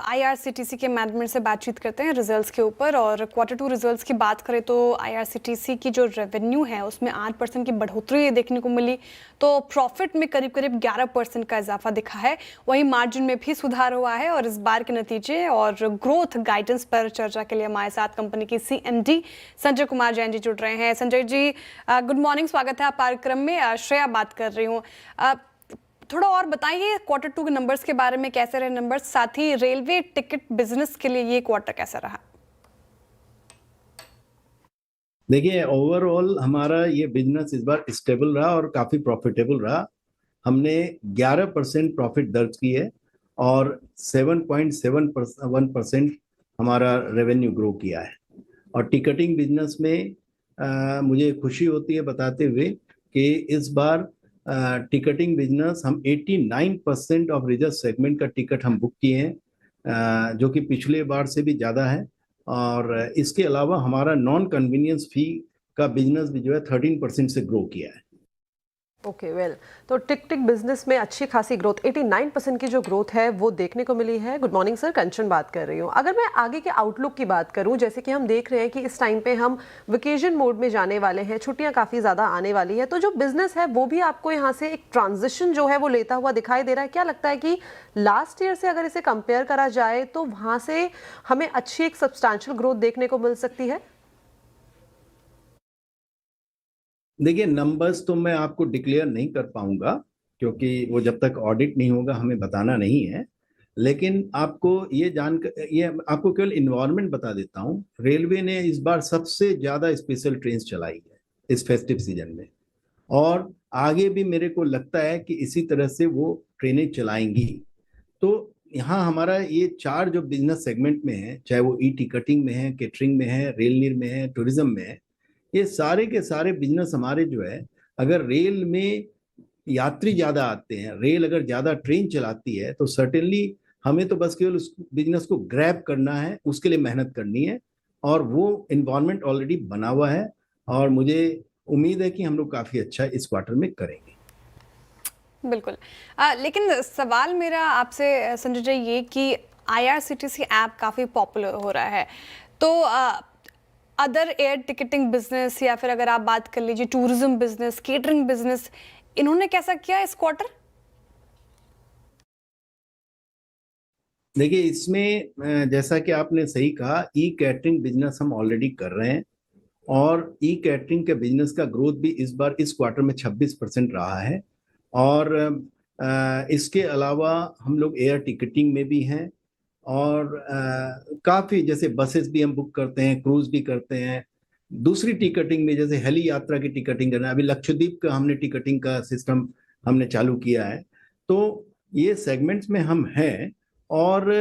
IRCTC के management से बातचीत करते हैं रिजल्ट्स के ऊपर। और Q2 रिजल्ट्स की बात करें तो आईआरसीटीसी की जो रेवेन्यू है उसमें 8% की बढ़ोतरी देखने को मिली, तो प्रॉफिट में करीब करीब 11% का इजाफा दिखा है। वहीं मार्जिन में भी सुधार हुआ है। और इस बार के नतीजे और ग्रोथ गाइडेंस पर चर्चा के लिए हमारे साथ कंपनी की CMD संजय कुमार जैन जी जुड़ रहे हैं। संजय जी, गुड मॉर्निंग, स्वागत है आप कार्यक्रम में। श्रेया बात कर रही हूँ। थोड़ा और बताइए Q2 के नंबर्स के बारे में, कैसे रहे नंबर्स, साथ ही रेलवे टिकट बिजनेस के लिए ये क्वार्टर कैसा रहा? देखिए, ओवरऑल हमारा ये बिजनेस इस बार स्टेबल रहा और काफी प्रॉफिटेबल रहा। हमने 11% प्रॉफिट दर्ज की है और 7.71% हमारा रेवेन्यू ग्रो किया है। और टिकटिंग बिजनेस में मुझे खुशी होती है बताते हुए कि इस बार टिकटिंग बिजनेस हम 89% ऑफ रिजर्व सेगमेंट का टिकट हम बुक किए हैं, जो कि पिछले बार से भी ज़्यादा है। और इसके अलावा हमारा नॉन कन्वीनियंस फी का बिजनेस भी जो है 13% से ग्रो किया है। ओके वेल, तो टिकटिंग बिजनेस में अच्छी खासी ग्रोथ, 89% की जो ग्रोथ है वो देखने को मिली है। गुड मॉर्निंग सर, कंचन बात कर रही हूँ। अगर मैं आगे के आउटलुक की बात करूँ, जैसे कि हम देख रहे हैं कि इस टाइम पे हम वेकेशन मोड में जाने वाले हैं, छुट्टियां काफ़ी ज़्यादा आने वाली है, तो जो बिजनेस है वो भी आपको यहाँ से एक ट्रांजिशन जो है वो लेता हुआ दिखाई दे रहा है। क्या लगता है कि लास्ट ईयर से अगर इसे कंपेयर करा जाए तो वहाँ से हमें अच्छी एक सब्सटैंशियल ग्रोथ देखने को मिल सकती है? देखिए, नंबर्स तो मैं आपको डिक्लेयर नहीं कर पाऊंगा क्योंकि वो जब तक ऑडिट नहीं होगा हमें बताना नहीं है। लेकिन आपको ये आपको केवल इन्वायरमेंट बता देता हूँ। रेलवे ने इस बार सबसे ज्यादा स्पेशल ट्रेन चलाई है इस फेस्टिव सीजन में, और आगे भी मेरे को लगता है कि इसी तरह से वो ट्रेनें चलाएंगी। तो यहाँ हमारा ये 4 जो बिजनेस सेगमेंट में है, चाहे वो ई टिकटिंग में है, केटरिंग में है, रेल नीर में है, टूरिज्म में है, ये सारे के सारे बिजनेस हमारे जो है, अगर रेल में यात्री ज्यादा आते हैं, रेल अगर ज्यादा ट्रेन चलाती है, तो सर्टेनली हमें तो बस केवल उस बिजनेस को ग्रैब करना है, उसके लिए मेहनत करनी है। और वो इन्वायरमेंट ऑलरेडी बना हुआ है और मुझे उम्मीद है कि हम लोग काफी अच्छा इस क्वार्टर में करेंगे। बिल्कुल। लेकिन सवाल मेरा आपसे संजय जी ये कि आईआरसीटीसी ऐप काफ़ी पॉपुलर हो रहा है, तो अदर एयर टिकटिंग बिजनेस या फिर अगर आप बात कर लीजिए टूरिज्म बिजनेस, केटरिंग बिजनेस, इन्होंने कैसा किया इस क्वार्टर? देखिए, इसमें जैसा कि आपने सही कहा, ई कैटरिंग बिजनेस हम ऑलरेडी कर रहे हैं और ई कैटरिंग के बिजनेस का ग्रोथ भी इस बार इस क्वार्टर में 26% रहा है। और इसके अलावा हम लोग एयर टिकटिंग में भी हैं और काफ़ी जैसे बसेस भी हम बुक करते हैं, क्रूज भी करते हैं। दूसरी टिकटिंग में जैसे हेली यात्रा की टिकटिंग करना, अभी लक्षद्वीप का हमने टिकटिंग का सिस्टम हमने चालू किया है। तो ये सेगमेंट्स में हम हैं। और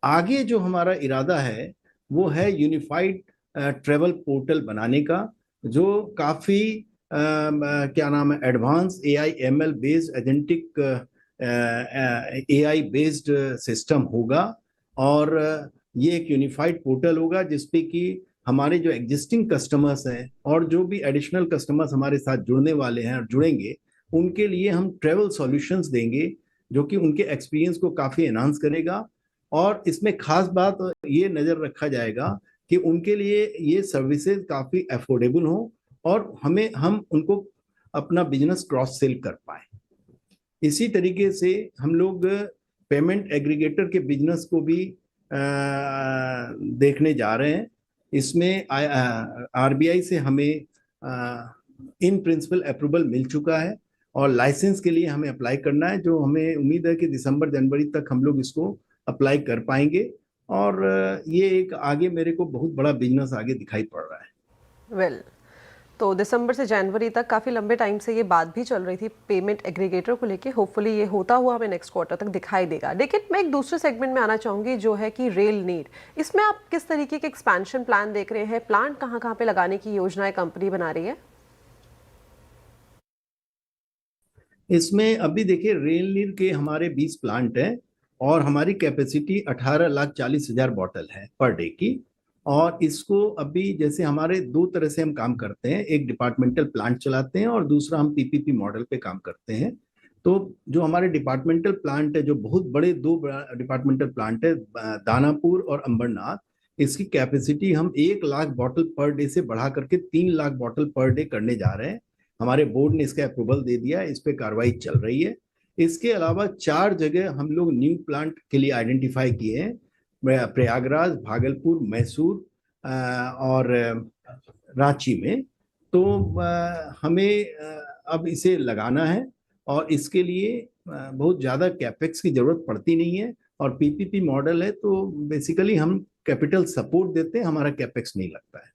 आगे जो हमारा इरादा है वो है यूनिफाइड ट्रेवल पोर्टल बनाने का, जो काफ़ी क्या नाम है, advance AI/ML based agentic AI based system होगा। और ये एक यूनिफाइड पोर्टल होगा जिसपे कि हमारे जो एग्जिस्टिंग कस्टमर्स हैं और जो भी एडिशनल कस्टमर्स हमारे साथ जुड़ने वाले हैं और जुड़ेंगे, उनके लिए हम ट्रेवल सॉल्यूशंस देंगे जो कि उनके एक्सपीरियंस को काफ़ी एनहांस करेगा। और इसमें खास बात ये नज़र रखा जाएगा कि उनके लिए ये सर्विसेज काफ़ी अफोर्डेबल हो और हम उनको अपना बिजनेस क्रॉस सेल कर पाए। इसी तरीके से हम लोग पेमेंट एग्रीगेटर के बिजनेस को भी देखने जा रहे हैं। इसमें RBI से हमें इन प्रिंसिपल अप्रूवल मिल चुका है और लाइसेंस के लिए हमें अप्लाई करना है, जो हमें उम्मीद है कि दिसंबर जनवरी तक हम लोग इसको अप्लाई कर पाएंगे। और ये एक आगे मेरे को बहुत बड़ा बिजनेस आगे दिखाई पड़ रहा है। वेल, तो दिसंबर से जनवरी तक काफ़ी लंबे टाइम से ये बात भी चल रही थी पेमेंट एग्रीगेटर को लेके। होपफुली ये होता हुआ हमें नेक्स्ट क्वार्टर तक दिखाई देगा। लेकिन मैं एक दूसरे सेगमेंट में आना चाहूँगी, जो है कि रेल नीर। इसमें आप किस तरीके के एक्सपेंशन प्लान देख रहे हैं? प्लांट कहाँ कहाँ पे लगाने की योजनाएं कंपनी बना रही है? इसमें अभी देखिए, रेल नीर के हमारे 20 प्लांट हैं और हमारी कैपेसिटी 18,40,000 बॉटल है पर डे की। और इसको अभी जैसे हमारे 2 तरह से हम काम करते हैं, एक डिपार्टमेंटल प्लांट चलाते हैं और दूसरा हम PPP मॉडल पे काम करते हैं। तो जो हमारे डिपार्टमेंटल प्लांट है, जो बहुत बड़े 2 डिपार्टमेंटल प्लांट है, दानापुर और अंबरनाथ, इसकी कैपेसिटी हम 1 लाख बॉटल पर डे से बढ़ा करके 3 लाख बॉटल पर डे करने जा रहे हैं। हमारे बोर्ड ने इसका अप्रूवल दे दिया है, इस पे कार्रवाई चल रही है। इसके अलावा 4 जगह हम लोग न्यू प्लांट के लिए आइडेंटिफाई किए हैं, प्रयागराज, भागलपुर, मैसूर और रांची में। तो हमें अब इसे लगाना है और इसके लिए बहुत ज़्यादा कैपेक्स की ज़रूरत पड़ती नहीं है, और पीपीपी मॉडल है तो बेसिकली हम कैपिटल सपोर्ट देते हैं, हमारा कैपेक्स नहीं लगता है।